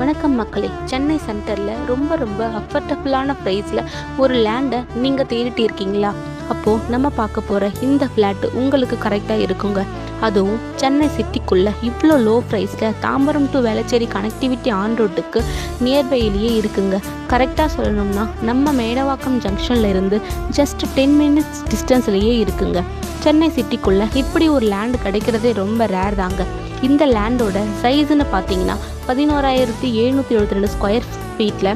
வணக்கம் மக்களே. சென்னை சென்டரில் ரொம்ப அஃபர்டபுளான ப்ரைஸில் ஒரு லேண்டை நீங்கள் தேடிட்டு இருக்கீங்களா? அப்போது நம்ம பார்க்க போகிற இந்த ஃப்ளாட்டு உங்களுக்கு கரெக்டாக இருக்குங்க. அதுவும் சென்னை சிட்டிக்குள்ளே இவ்வளோ லோ ப்ரைஸில் Tambaram to Velachery connectivity on ரோட்டுக்கு நியர்பையிலேயே இருக்குங்க. கரெக்டாக சொல்லணும்னா நம்ம மேடவாக்கம் ஜங்ஷனில் இருந்து ஜஸ்ட் 10 மினிட்ஸ் டிஸ்டன்ஸ்லேயே இருக்குங்க. சென்னை சிட்டிக்குள்ளே இப்படி ஒரு லேண்டு கிடைக்கிறதே ரொம்ப ரேர் தாங்க. இந்த லேண்டோட சைஸுன்னு பார்த்தீங்கன்னா 11,772 ஸ்கொயர் ஃபீட்டில்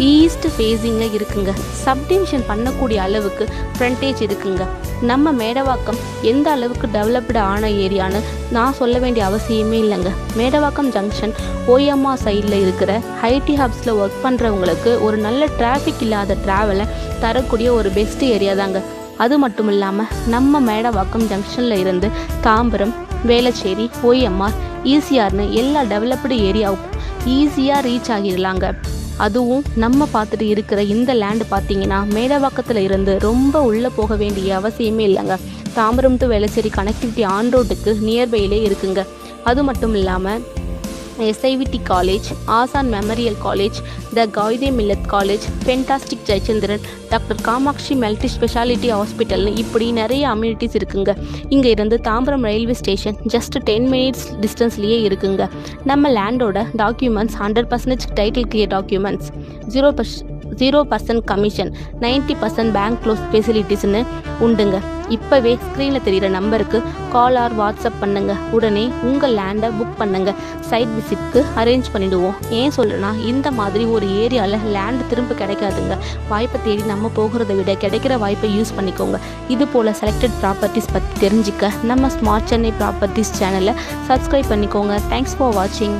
ஈஸ்ட் ஃபேஸிங்கில் இருக்குங்க. சப்டிவிஷன் பண்ணக்கூடிய அளவுக்கு ஃப்ரண்டேஜ் இருக்குங்க. நம்ம மேடவாக்கம் எந்த அளவுக்கு டெவலப்டு ஆன ஏரியான்னு நான் சொல்ல வேண்டிய அவசியமே இல்லைங்க. மேடவாக்கம் ஜங்ஷன் ஓஎம்ஆர் சைடில் இருக்கிற ஐடி ஹப்ஸில் ஒர்க் பண்ணுறவங்களுக்கு ஒரு நல்ல டிராஃபிக் இல்லாத ட்ராவலை தரக்கூடிய ஒரு பெஸ்ட் ஏரியா தாங்க. அது மட்டும் இல்லாமல் நம்ம மேடவாக்கம் ஜங்ஷனில் இருந்து தாம்பரம், வேளச்சேரி, ஓஎம்ஆர், ஈசிஆர்னு எல்லா டெவலப்டு ஏரியாவுக்கும் ஈஸியாக ரீச் ஆகிடலாங்க. அதுவும் நம்ம பார்த்துட்டு இருக்கிற இந்த லேண்டு பார்த்தீங்கன்னா மேடவாக்கத்தில் இருந்து ரொம்ப உள்ளே போக வேண்டிய அவசியமே இல்லைங்க. Tambaram to Velachery connectivity on ரோட்டுக்கு நியர்பையிலே இருக்குங்க. அது மட்டும் இல்லாமல் SIVT college, Asan memorial college, the Quaide Millath college, fantastic Jayachandran, doctor Kamatchi multi speciality ஹாஸ்பிட்டல்னு இப்படி நிறைய அம்யூனிட்டிஸ் இருக்குங்க. இங்கே இருந்து Tambaram railway station just 10 minutes டிஸ்டன்ஸ்லேயே இருக்குங்க. நம்ம லேண்டோட documents 100% title clear documents, 0% commission, 90% bank close ஃபெசிலிட்டிஸ்னு உண்டுங்க. இப்போவே ஸ்க்ரீனில் தெரிகிற நம்பருக்கு கால் ஆர் வாட்ஸ்அப் பண்ணுங்க. உடனே உங்கள் லேண்டை புக் பண்ணுங்க. சைட் விசிட்க்கு அரேஞ்ச் பண்ணிவிடுவோம். ஏன் சொல்கிறேன்னா, இந்த மாதிரி ஒரு ஏரியாவில் லேண்டு திரும்ப கிடைக்காதுங்க. வாய்ப்பை தேடி நம்ம போகிறத விட கிடைக்கிற வாய்ப்பை யூஸ் பண்ணிக்கோங்க. இது போல் செலக்டட் ப்ராப்பர்ட்டிஸ் பற்றி தெரிஞ்சுக்க நம்ம ஸ்மார்ட் சென்னை ப்ராப்பர்ட்டிஸ் சேனலை சப்ஸ்கிரைப் பண்ணிக்கோங்க. தேங்க்ஸ் ஃபார் வாட்சிங்.